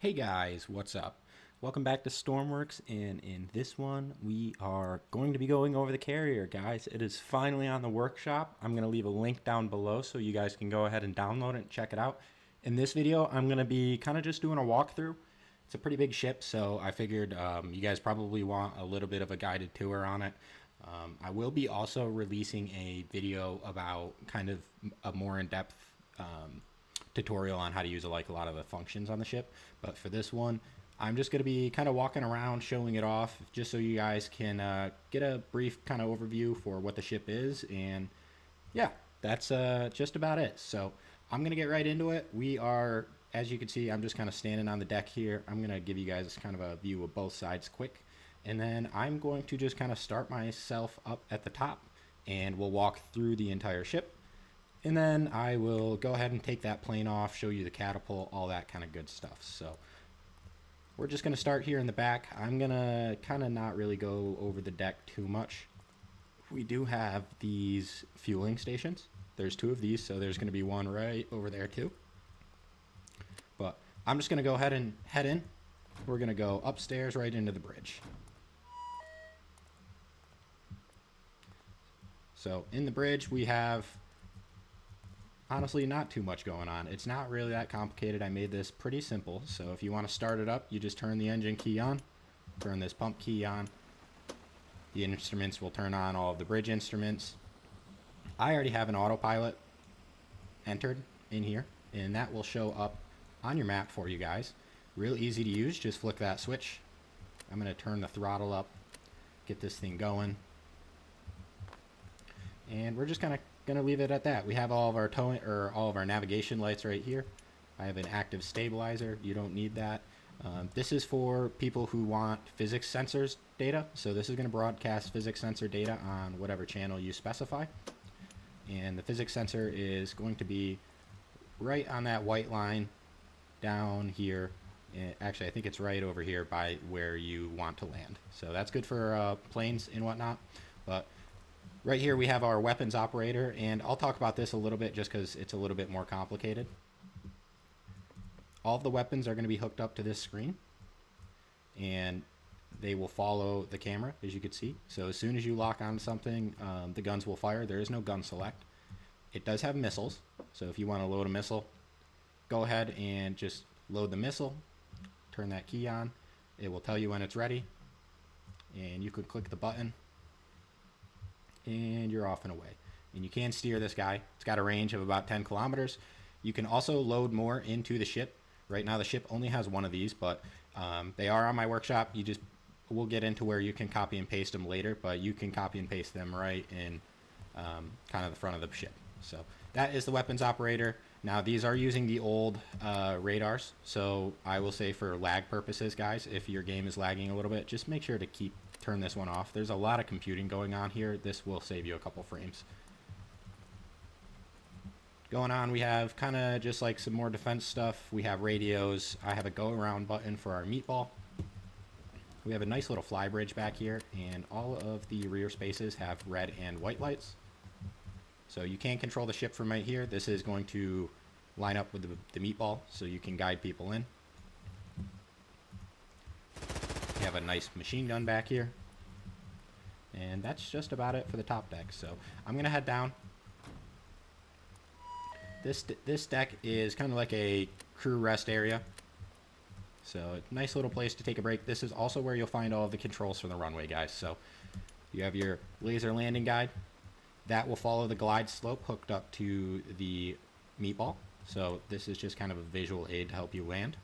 Hey guys, what's up? Welcome back to Stormworks, and in this one we are going to be going over the carrier, guys. It is finally on the workshop. I'm going to leave a link down below so you guys can go ahead and download it and check it out. In this video, I'm going to be kind of just doing a walkthrough. It's a pretty big ship, so I figured you guys probably want a little bit of a guided tour on it. I will be also releasing a video about kind of a more in-depth tutorial on how to use a lot of the functions on the ship, but for this one I'm just going to be kind of walking around showing it off just so you guys can get a brief kind of overview for what the ship is. And yeah, that's just about it. So I'm going to get right into it. We are, as you can see, I'm just kind of standing on the deck here. I'm going to give you guys kind of a view of both sides quick, and then I'm going to just kind of start myself up at the top and we'll walk through the entire ship. And then I will go ahead and take that plane off, show you the catapult, all that kind of good stuff. So we're just going to start here in the back. I'm going to kind of not really go over the deck too much. We do have these fueling stations. There's two of these, so there's going to be one right over there too. But I'm just going to go ahead and head in. We're going to go upstairs right into the bridge. So in the bridge we have honestly not too much going on. It's not really that complicated. I made this pretty simple. So if you want to start it up, you just turn the engine key on, turn this pump key on. The instruments will turn on, all of the bridge instruments. I already have an autopilot entered in here, and that will show up on your map for you guys. Real easy to use. Just flick that switch. I'm going to turn the throttle up, get this thing going, and we're just going to leave it at that. We have all of our towing or all of our navigation lights right here. I have an active stabilizer. You don't need that. This is for people who want physics sensors data. So this is going to broadcast physics sensor data on whatever channel you specify. And the physics sensor is going to be right on that white line down here. Actually, I think it's right over here by where you want to land. So that's good for planes and whatnot. But right here we have our weapons operator, and I'll talk about this a little bit just because it's a little bit more complicated. All of the weapons are going to be hooked up to this screen, and they will follow the camera, as you can see. So as soon as you lock on something, the guns will fire. There is no gun select. It does have missiles, so if you want to load a missile, go ahead and just load the missile, turn that key on. It will tell you when it's ready, and you could click the button and you're off and away. And you can steer this guy. It's got a range of about 10 kilometers. You can also load more into the ship. Right now the ship only has one of these, but they are on my workshop. We'll get into where you can copy and paste them later, but you can copy and paste them right in kind of the front of the ship. So that is the weapons operator. Now these are using the old radars, so I will say for lag purposes, guys, if your game is lagging a little bit, just make sure to turn this one off. There's a lot of computing going on here. This will save you a couple frames. Going on, we have kind of just like some more defense stuff. We have radios. I have a go around button for our meatball. We have a nice little fly bridge back here, and all of the rear spaces have red and white lights. So you can control the ship from right here. This is going to line up with the meatball so you can guide people in. We have a nice machine gun back here, and that's just about it for the top deck. So I'm gonna head down. This deck is kind of like a crew rest area, so a nice little place to take a break. This is also where you'll find all of the controls for the runway, guys. So you have your laser landing guide that will follow the glide slope hooked up to the meatball. So this is just kind of a visual aid to help you land.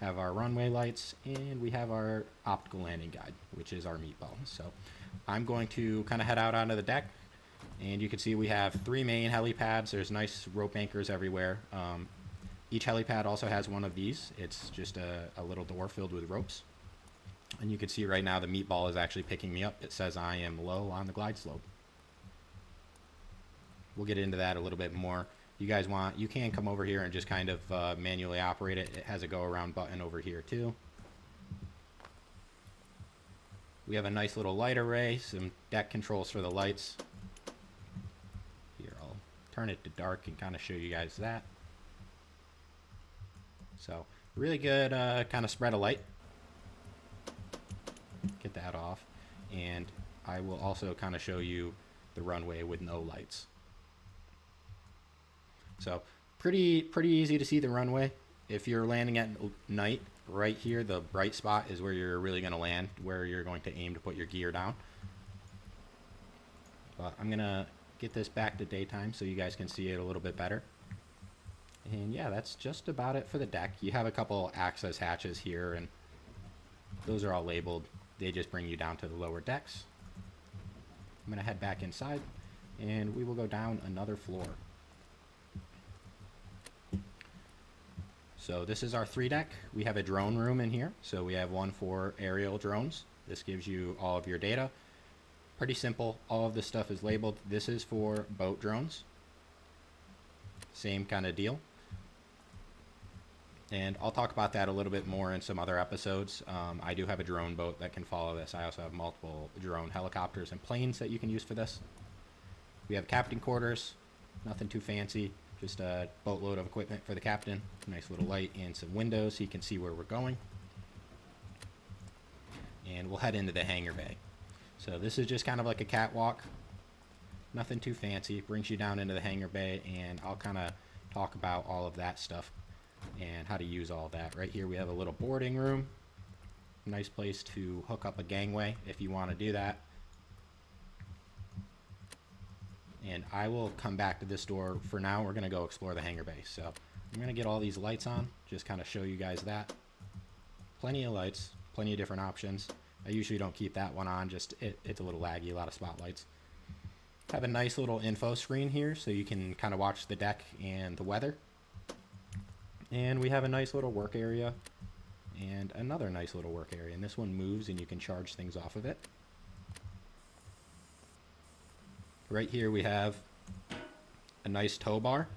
Have our runway lights, and we have our optical landing guide, which is our meatball. So I'm going to kind of head out onto the deck, and you can see we have 3 main helipads. There's nice rope anchors everywhere. Each helipad also has one of these. It's just a little door filled with ropes, and you can see right now the meatball is actually picking me up. It says I am low on the glide slope. We'll get into that a little bit more. You guys want, you can come over here and just kind of manually operate it. It has a go around button over here too. We have a nice little light array, some deck controls for the lights. Here, I'll turn it to dark and kind of show you guys that. So Really good kind of spread of light. Get that off. And I will also kind of show you the runway with no lights. So pretty easy to see the runway. If you're landing at night, right here, the bright spot is where you're really going to land, where you're going to aim to put your gear down. But I'm going to get this back to daytime so you guys can see it a little bit better. And yeah, that's just about it for the deck. You have a couple access hatches here, and those are all labeled. They just bring you down to the lower decks. I'm going to head back inside, and we will go down another floor. So this is our 3 deck. We have a drone room in here. So we have one for aerial drones. This gives you all of your data. Pretty simple. All of this stuff is labeled. This is for boat drones. Same kind of deal. And I'll talk about that a little bit more in some other episodes. I do have a drone boat that can follow this. I also have multiple drone helicopters and planes that you can use for this. We have captain quarters. Nothing too fancy. Just a boatload of equipment for the captain. Nice little light and some windows so you can see where we're going. And we'll head into the hangar bay. So this is just kind of like a catwalk. Nothing too fancy. Brings you down into the hangar bay, and I'll kind of talk about all of that stuff and how to use all that. Right here we have a little boarding room. Nice place to hook up a gangway if you want to do that. And I will come back to this door. For now, we're going to go explore the hangar bay. So I'm going to get all these lights on, just kind of show you guys that. Plenty of lights, plenty of different options. I usually don't keep that one on, just it's a little laggy, a lot of spotlights. Have a nice little info screen here so you can kind of watch the deck and the weather. And we have a nice little work area and another nice little work area. And this one moves and you can charge things off of it. Right here we have a nice tow bar.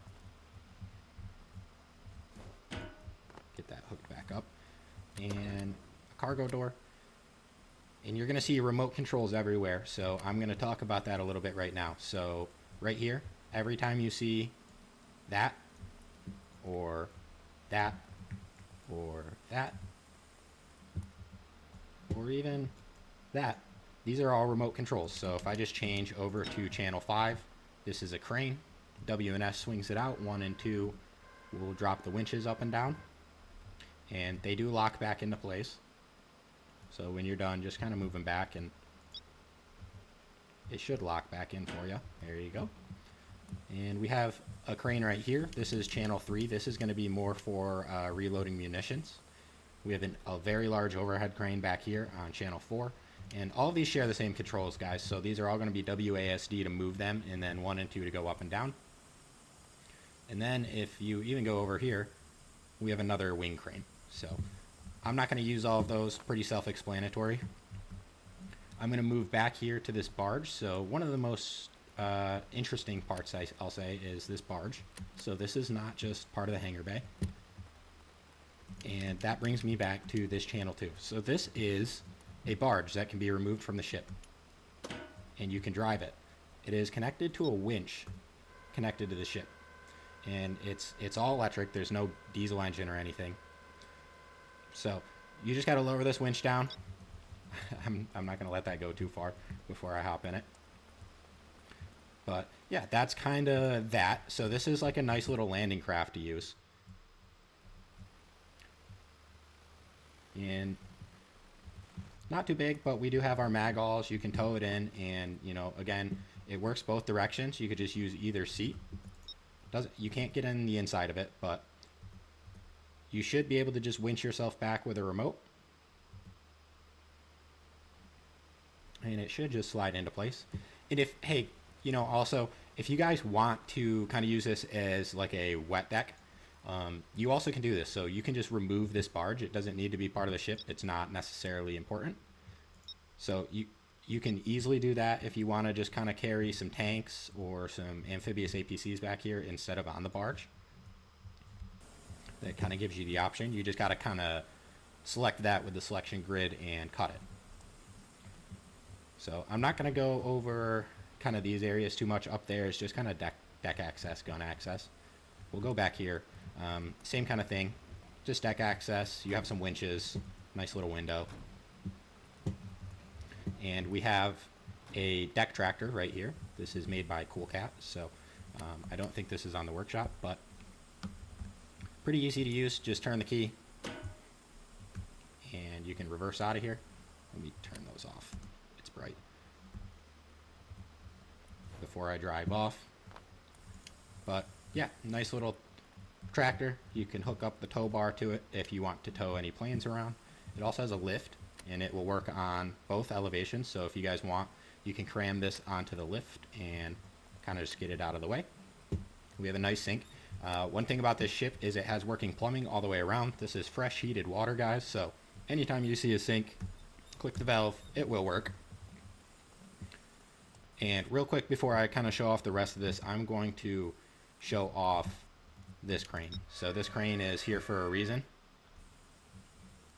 Get that hooked back up. And a cargo door. And you're going to see remote controls everywhere. So I'm going to talk about that a little bit right now. So right here, every time you see that, or that, or that, or even that, these are all remote controls. So if I just change over to channel 5, this is a crane. W&S swings it out. 1 and 2 will drop the winches up and down. And they do lock back into place. So when you're done, just kind of move them back and it should lock back in for you. There you go. And we have a crane right here. This is channel 3. This is going to be more for reloading munitions. We have a very large overhead crane back here on channel 4. And all of these share the same controls, guys. So these are all going to be WASD to move them, and then 1 and 2 to go up and down. And then if you even go over here, we have another wing crane. So I'm not going to use all of those. Pretty self-explanatory. I'm going to move back here to this barge. So one of the most interesting parts, I'll say, is this barge. So this is not just part of the hangar bay. And that brings me back to this channel 2. So this is a barge that can be removed from the ship. And you can drive it. It is connected to a winch connected to the ship. And it's all electric. There's no diesel engine or anything. So you just got to lower this winch down. I'm not going to let that go too far before I hop in it. But yeah, that's kind of that. So this is like a nice little landing craft to use. And not too big, but we do have our mag-alls. You can tow it in, and you know, again, it works both directions. You could just use either seat. You can't get in the inside of it, but you should be able to just winch yourself back with a remote. And it should just slide into place. And if, hey, you know, also, if you guys want to kind of use this as like a wet deck, you also can do this. So you can just remove this barge. It doesn't need to be part of the ship. It's not necessarily important. So you can easily do that if you want to just kind of carry some tanks or some amphibious APCs back here instead of on the barge. That kind of gives you the option. You just got to kind of select that with the selection grid and cut it. So I'm not going to go over kind of these areas too much. Up there is just kind of deck access, gun access. We'll go back here. Same kind of thing. just deck access. You have some winches, nice little window. And we have a deck tractor right here. This is made by Cool Cat, so I don't think this is on the workshop, but pretty easy to use. Just turn the key and you can reverse out of here. Let me turn those off. It's bright. Before I drive off. But yeah, nice little tractor. You can hook up the tow bar to it if you want to tow any planes around. It also has a lift, and it will work on both elevations. So if you guys want, you can cram this onto the lift and kind of just get it out of the way. We have a nice sink. One thing about this ship is it has working plumbing all the way around. This is fresh heated water, guys, so anytime you see a sink, click the valve, it will work. And real quick before I kind of show off the rest of this, I'm going to show off this crane. So this crane is here for a reason.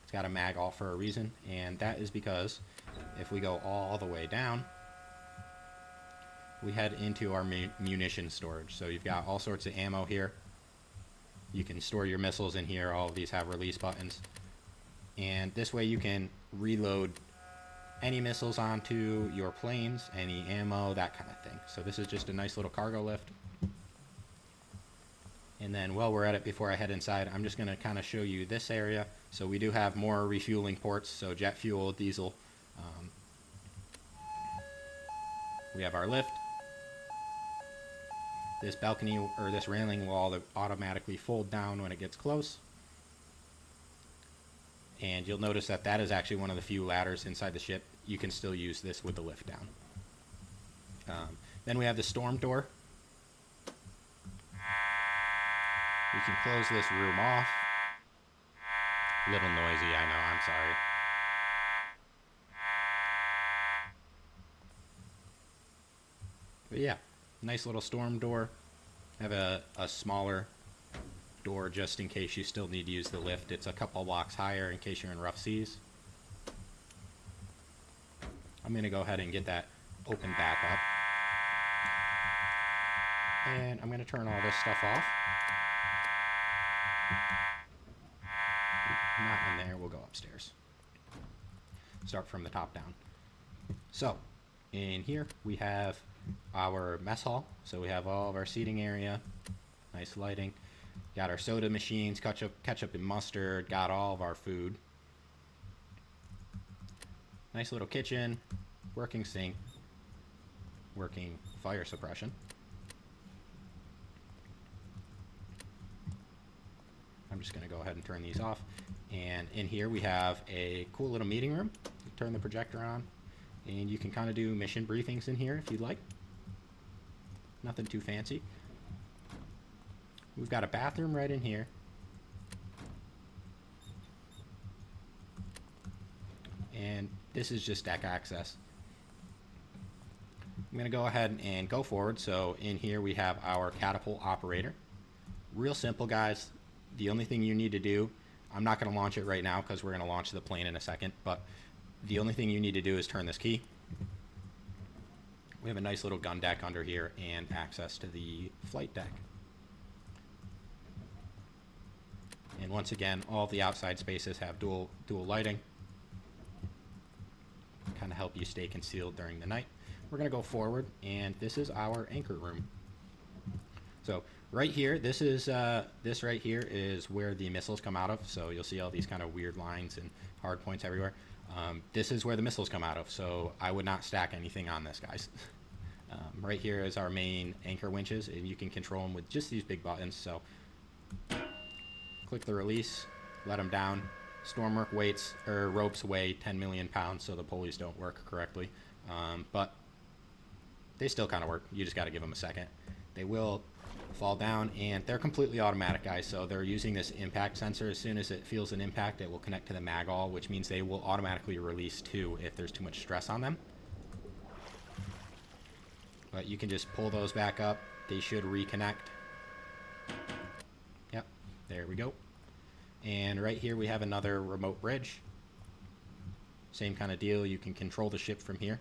It's got a mag all for a reason, and that is because if we go all the way down, we head into our munition storage. So you've got all sorts of ammo here. You can store your missiles in here. All of these have release buttons. And this way you can reload any missiles onto your planes, any ammo, that kind of thing. So this is just a nice little cargo lift. And then while we're at it, before I head inside, I'm just going to kind of show you this area. So we do have more refueling ports, so jet fuel, diesel. We have our lift. This balcony or this railing will automatically fold down when it gets close. And you'll notice that that is actually one of the few ladders inside the ship. You can still use this with the lift down. Then we have the storm door. We can close this room off. A little noisy, I know, I'm sorry. But yeah, nice little storm door. Have a smaller door just in case you still need to use the lift. It's a couple blocks higher in case you're in rough seas. I'm going to go ahead and get that open back up. And I'm going to turn all this stuff off. Not in there, we'll go upstairs. Start from the top down. So, in here we have our mess hall. So we have all of our seating area, nice lighting. Got our soda machines, ketchup and mustard, got all of our food. Nice little kitchen, working sink, working fire suppression. I'm just going to go ahead and turn these off. And in here we have a cool little meeting room. Turn the projector on, and you can kind of do mission briefings in here if you'd like. Nothing too fancy. We've got a bathroom right in here. And this is just deck access. I'm going to go ahead and go forward. So in here we have our catapult operator. Real simple, guys. The only thing you need to do, I'm not going to launch it right now because we're going to launch the plane in a second, but the only thing you need to do is turn this key. We have a nice little gun deck under here and access to the flight deck. And once again, all the outside spaces have dual lighting. Kind of help you stay concealed during the night. We're going to go forward, and this is our anchor room. So right here, this right here is where the missiles come out of. So you'll see all these kind of weird lines and hard points everywhere. This is where the missiles come out of, so I would not stack anything on this, guys. Right here is our main anchor winches, and you can control them with just these big buttons. So click the release, let them down. Stormwork ropes weigh 10 million pounds, so the pulleys don't work correctly, but they still kind of work. You just got to give them a second. They will fall down, and they're completely automatic, guys. So they're using this impact sensor. As soon as it feels an impact, it will connect to the magall, which means they will automatically release too if there's too much stress on them. But you can just pull those back up. They should reconnect. Yep, there we go. And right here we have another remote bridge. Same kind of deal. You can control the ship from here.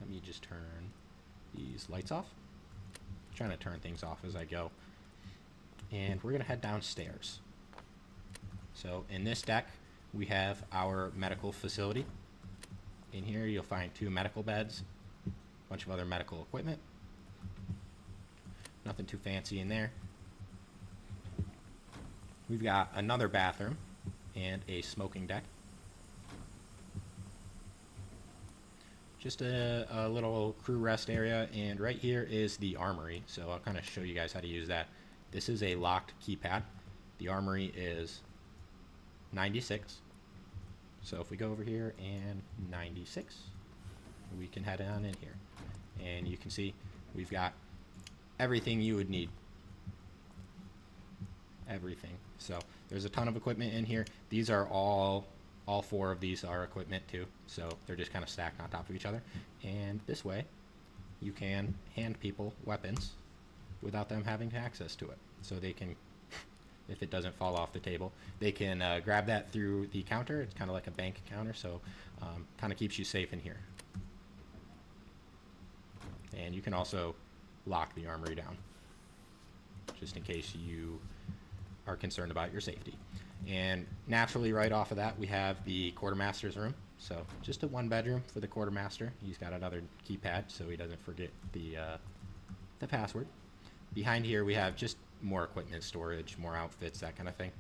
Let me just turn these lights off. trying to turn things off as I go. And we're going to head downstairs. So in this deck, we have our medical facility. In here, you'll find 2 medical beds, a bunch of other medical equipment. Nothing too fancy in there. We've got another bathroom and a smoking deck. Just a little crew rest area, and right here is the armory. So I'll kind of show you guys how to use that. This is a locked keypad. The armory is 96. So if we go over here and 96, we can head on in here. And you can see we've got everything you would need. Everything. So there's a ton of equipment in here. These are all 4 of these are equipment too. So they're just kind of stacked on top of each other. And this way you can hand people weapons without them having access to it. So they can, if it doesn't fall off the table, they can grab that through the counter. It's kind of like a bank counter, so kind of keeps you safe in here. And you can also lock the armory down, just in case you are concerned about your safety. And naturally, right off of that, we have the quartermaster's room. So just a 1-bedroom for the quartermaster. He's got another keypad, so he doesn't forget the password. Behind here, we have just more equipment storage, more outfits, that kind of thing.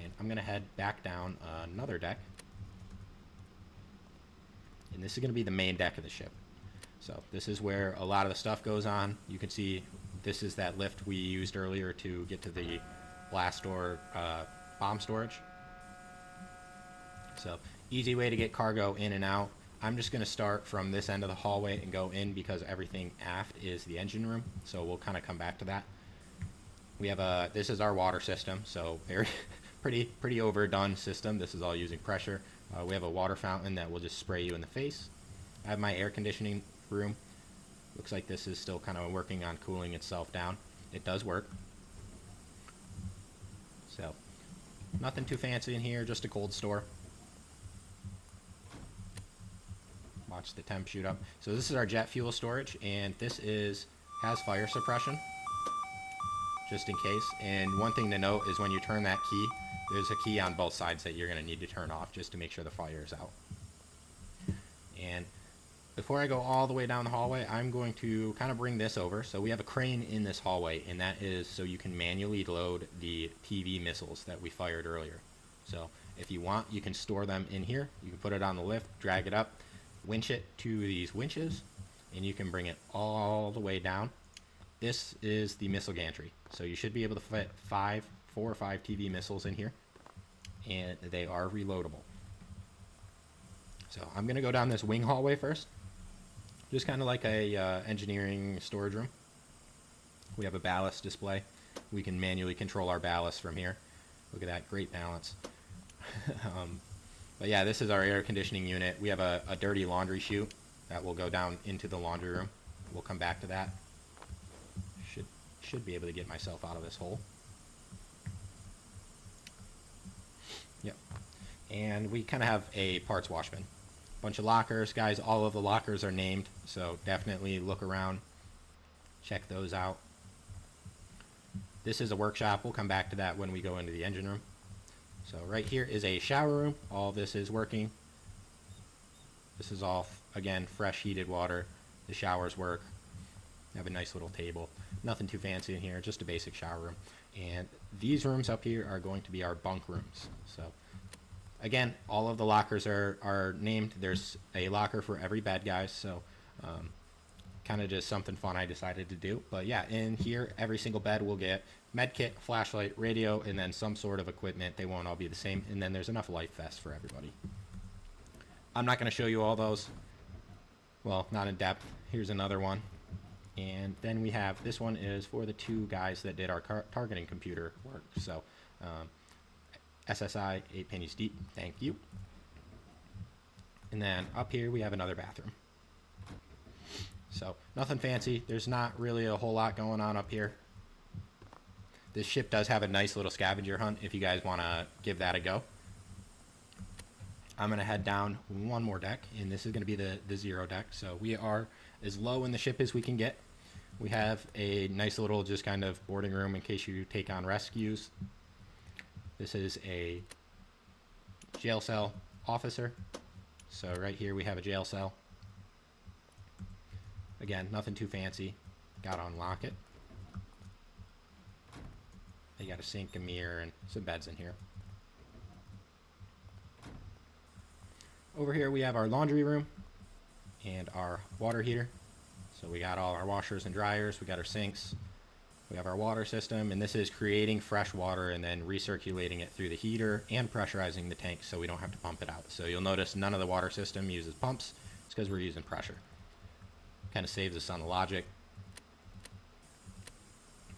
And I'm going to head back down another deck. And this is going to be the main deck of the ship. So this is where a lot of the stuff goes on. You can see this is that lift we used earlier to get to the blast door bomb storage. So easy way to get cargo in and out. I'm just going to start from this end of the hallway and go in because everything aft is the engine room. So we'll kind of come back to that. We have this is our water system. So very pretty overdone system. This is all using pressure. We have a water fountain that will just spray you in the face. I have my air conditioning room. Looks like this is still kind of working on cooling itself down. It does work. So nothing too fancy in here, just a cold store. Watch the temp shoot up. So this is our jet fuel storage, and this has fire suppression, just in case. And one thing to note is when you turn that key, there's a key on both sides that you're going to need to turn off just to make sure the fire is out. And before I go all the way down the hallway, I'm going to kind of bring this over. So we have a crane in this hallway, and that is so you can manually load the TV missiles that we fired earlier. So if you want, you can store them in here. You can put it on the lift, drag it up, winch it to these winches, and you can bring it all the way down. This is the missile gantry. So you should be able to fit 4 or 5 TV missiles in here, and they are reloadable. So I'm going to go down this wing hallway first. Just kind of like a engineering storage room. We have a ballast display. We can manually control our ballast from here. Look at that, great balance. But yeah, this is our air conditioning unit. We have a dirty laundry chute that will go down into the laundry room. We'll come back to that. Should be able to get myself out of this hole. Yep. And we kind of have a parts washman. Bunch of lockers, guys. All of the lockers are named, so definitely look around, check those out. This is a workshop. We'll come back to that when we go into the engine room. So right here is a shower room. All this is working. This is all, again, fresh heated water. The showers work. Have a nice little table. Nothing too fancy in here, just a basic shower room. And these rooms up here are going to be our bunk rooms. So again, all of the lockers are named. There's a locker for every bed, guys. So kind of just something fun I decided to do. But yeah, in here, every single bed will get med kit, flashlight, radio, and then some sort of equipment. They won't all be the same. And then there's enough life vests for everybody. I'm not going to show you all those. Well, not in depth. Here's another one. And then we have, this one is for the 2 guys that did our targeting computer work. So SSI, 8 pennies deep, thank you. And then up here we have another bathroom. So nothing fancy. There's not really a whole lot going on up here. This ship does have a nice little scavenger hunt if you guys want to give that a go. I'm going to head down one more deck, and this is going to be the 0 deck. So we are as low in the ship as we can get. We have a nice little just kind of boarding room in case you take on rescues. This is a jail cell officer. So right here we have a jail cell. Again, nothing too fancy. Gotta unlock it. You got a sink, a mirror, and some beds in here. Over here we have our laundry room and our water heater. So we got all our washers and dryers, we got our sinks, we have our water system, and this is creating fresh water and then recirculating it through the heater and pressurizing the tank so we don't have to pump it out. So you'll notice none of the water system uses pumps. It's because we're using pressure. Kind of saves us on the logic.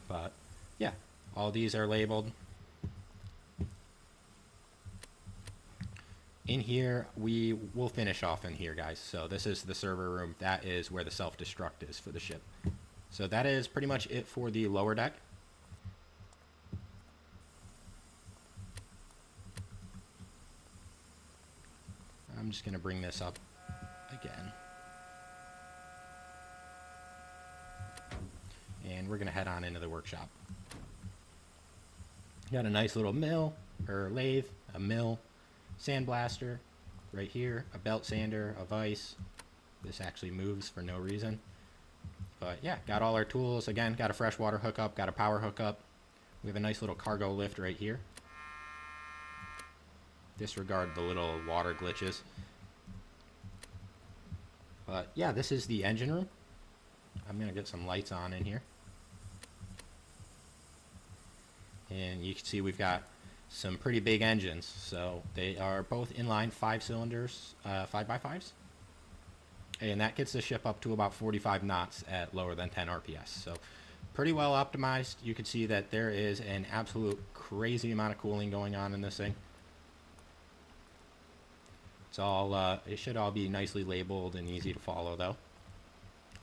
But yeah, all these are labeled. In here, we will finish off in here, guys. So this is the server room. That is where the self-destruct is for the ship. So that is pretty much it for the lower deck. I'm just going to bring this up again. And we're going to head on into the workshop. Got a nice little mill, or lathe, a mill, sandblaster right here, a belt sander, a vise. This actually moves for no reason. But yeah, got all our tools. Again, got a freshwater hookup, got a power hookup. We have a nice little cargo lift right here. Disregard the little water glitches. But yeah, this is the engine room. I'm going to get some lights on in here. And you can see we've got some pretty big engines. So they are both inline 5 cylinders, 5x5s. And that gets the ship up to about 45 knots at lower than 10 RPS. So pretty well optimized. You can see that there is an absolute crazy amount of cooling going on in this thing. It's all, it should all be nicely labeled and easy to follow though.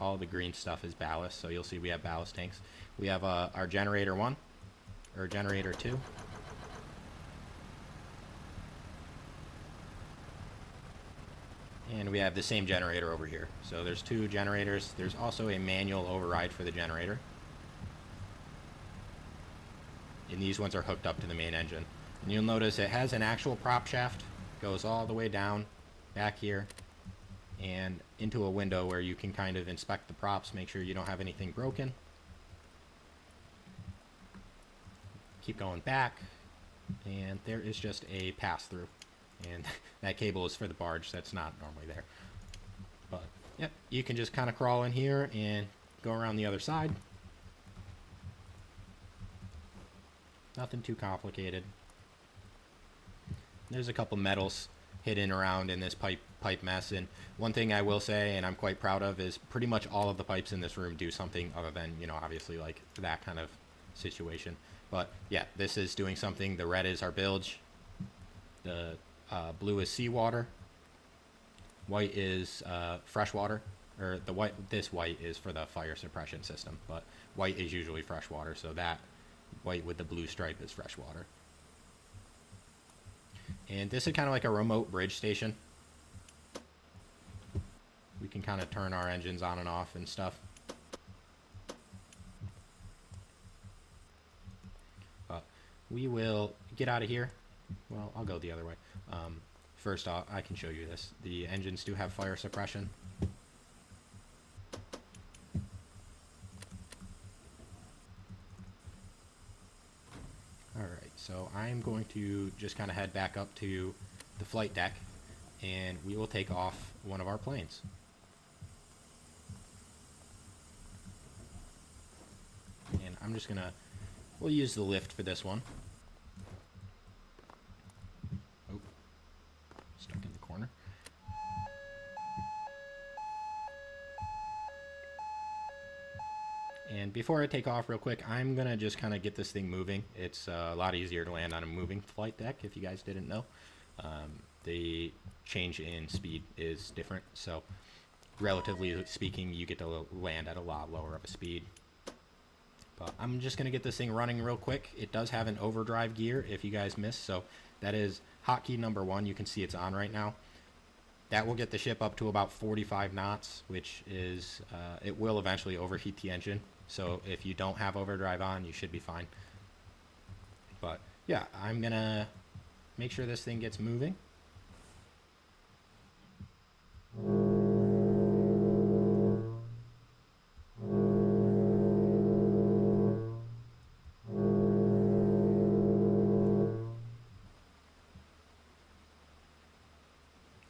All the green stuff is ballast, so you'll see we have ballast tanks. We have our generator 1, or generator 2. And we have the same generator over here. So there's 2 generators. There's also a manual override for the generator. And these ones are hooked up to the main engine. And you'll notice it has an actual prop shaft. Goes all the way down, back here, and into a window where you can kind of inspect the props, make sure you don't have anything broken. Keep going back, and there is just a pass-through. And that cable is for the barge. That's not normally there. But, yep, you can just kind of crawl in here and go around the other side. Nothing too complicated. There's a couple metals hidden around in this pipe mess. And one thing I will say, and I'm quite proud of, is pretty much all of the pipes in this room do something other than, you know, obviously like that kind of situation. But, yeah, this is doing something. The red is our bilge. The blue is seawater. White is freshwater, or the white. This white is for the fire suppression system, but white is usually freshwater. So that white with the blue stripe is freshwater. And this is kind of like a remote bridge station. We can kind of turn our engines on and off and stuff. But we will get out of here. Well, I'll go the other way. First off, I can show you this. The engines do have fire suppression. Alright, so I'm going to just kind of head back up to the flight deck, and we will take off one of our planes. And I'm just going to, we'll use the lift for this one. Stuck in the corner. And before I take off real quick, I'm going to just kind of get this thing moving. It's a lot easier to land on a moving flight deck, if you guys didn't know. The change in speed is different, so relatively speaking, you get to land at a lot lower of a speed. But I'm just going to get this thing running real quick. It does have an overdrive gear, if you guys missed, so that is hotkey number 1. You can see it's on right now. that will get the ship up to about 45 knots, which is, it will eventually overheat the engine. So if you don't have overdrive on, you should be fine. But yeah, I'm gonna make sure this thing gets moving.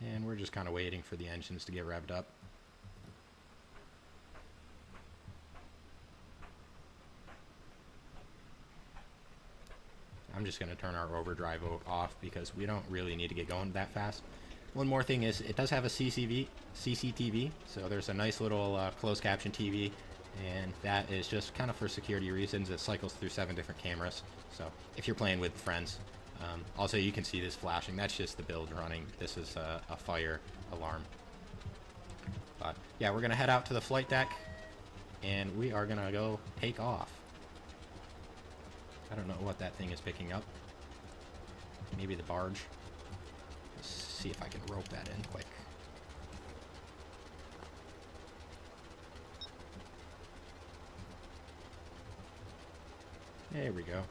And we're just kind of waiting for the engines to get revved up. I'm just going to turn our overdrive off because we don't really need to get going that fast. One more thing is it does have a CCTV, so there's a nice little closed caption TV, and that is just kind of for security reasons. It cycles through 7 different cameras, so if you're playing with friends. Also, you can see this flashing. That's just the build running. This is a fire alarm. But yeah, we're going to head out to the flight deck, and we are going to go take off. I don't know what that thing is picking up. Maybe the barge. Let's see if I can rope that in quick. There we go.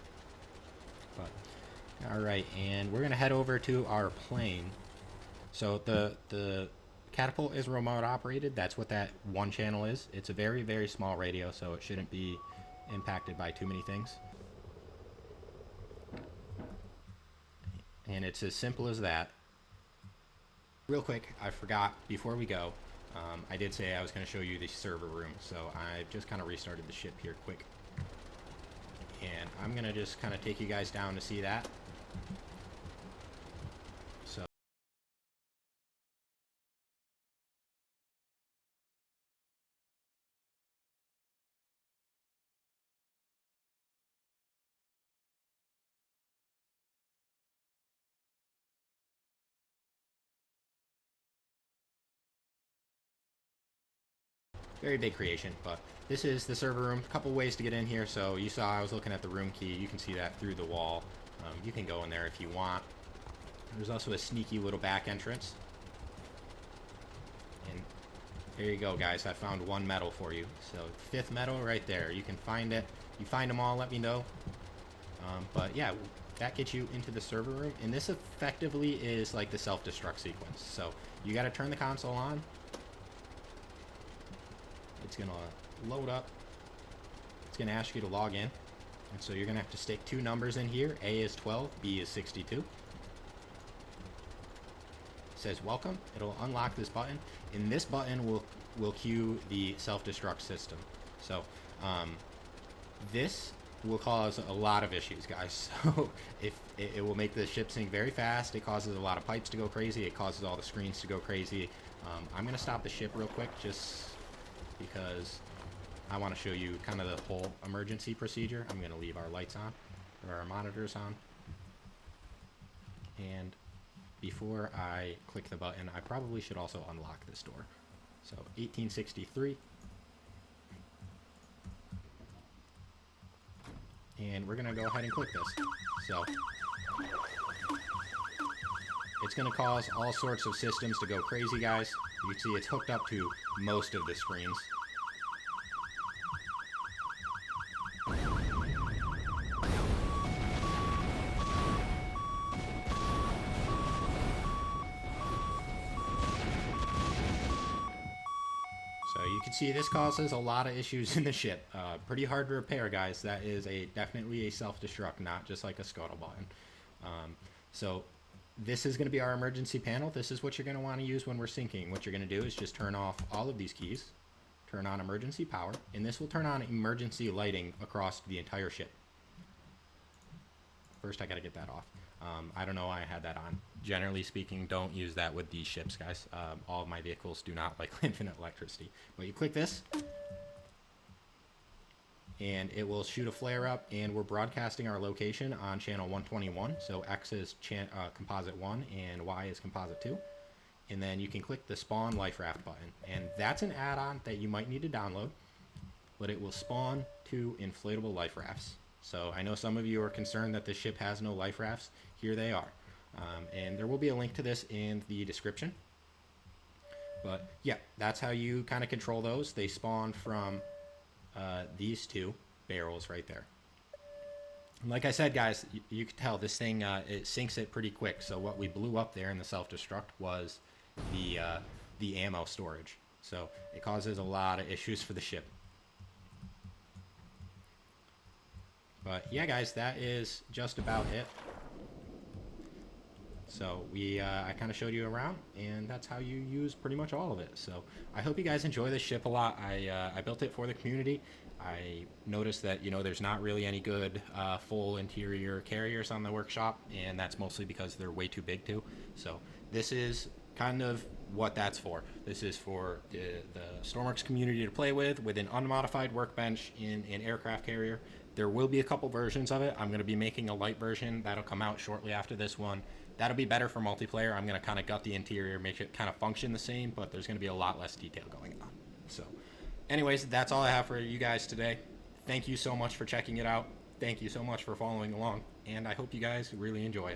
But alright, and we're going to head over to our plane. So the catapult is remote operated. That's what that one channel is. It's a very, very small radio, so it shouldn't be impacted by too many things. And it's as simple as that. Real quick, I forgot, before we go, I did say I was going to show you the server room, so I just kind of restarted the ship here quick. And I'm going to just kind of take you guys down to see that. So very big creation, but this is the server room. A couple ways to get in here. So you saw I was looking at the room key. You can see that through the wall. You can go in there if you want. There's also a sneaky little back entrance. And there you go, guys. I found one medal for you. So 5th medal right there. You can find it. You find them all, let me know. But yeah, that gets you into the server room. And this effectively is like the self-destruct sequence. So you got to turn the console on. It's going to load up. It's going to ask you to log in. And so you're going to have to stick 2 numbers in here. A is 12, B is 62. It says welcome. It'll unlock this button. And this button will cue the self-destruct system. So this will cause a lot of issues, guys. So if it will make the ship sink very fast. It causes a lot of pipes to go crazy. It causes all the screens to go crazy. I'm going to stop the ship real quick just because I want to show you kind of the whole emergency procedure. I'm going to leave our lights on, or our monitors on. And before I click the button, I probably should also unlock this door. So 1863. And we're going to go ahead and click this. So it's going to cause all sorts of systems to go crazy, guys. You can see it's hooked up to most of the screens. So you can see this causes a lot of issues in the ship. Pretty hard to repair, guys. That is definitely a self-destruct, not just like a scuttle button. So this is going to be our emergency panel. This is what you're going to want to use when we're sinking. What you're going to do is just turn off all of these keys, turn on emergency power, and this will turn on emergency lighting across the entire ship. First, I got to get that off. I don't know why I had that on. Generally speaking, don't use that with these ships, guys. All of my vehicles do not like infinite electricity. But you click this, and it will shoot a flare up, and we're broadcasting our location on channel 121. So X is composite 1 and Y is composite 2. And then you can click the spawn life raft button, and that's an add-on that you might need to download, but it will spawn 2 inflatable life rafts. So I know some of you are concerned that this ship has no life rafts. Here they are. And there will be a link to this in the description. But yeah, that's how you kind of control those. They spawn from these two barrels right there. And like I said, guys, you can tell this thing, it sinks it pretty quick. So what we blew up there in the self-destruct was the ammo storage. So it causes a lot of issues for the ship. But yeah, guys, that is just about it. So I kind of showed you around, and that's how you use pretty much all of it. So I hope you guys enjoy this ship a lot. I built it for the community. I noticed that, you know, there's not really any good full interior carriers on the workshop, and that's mostly because they're way too big too. So this is kind of what that's for. This is for the Stormworks community to play with an unmodified workbench in an aircraft carrier. There will be a couple versions of it. I'm going to be making a light version that'll come out shortly after this one. That'll be better for multiplayer. I'm going to kind of gut the interior, make it kind of function the same, but there's going to be a lot less detail going on. So anyways, that's all I have for you guys today. Thank you so much for checking it out. Thank you so much for following along, and I hope you guys really enjoy it.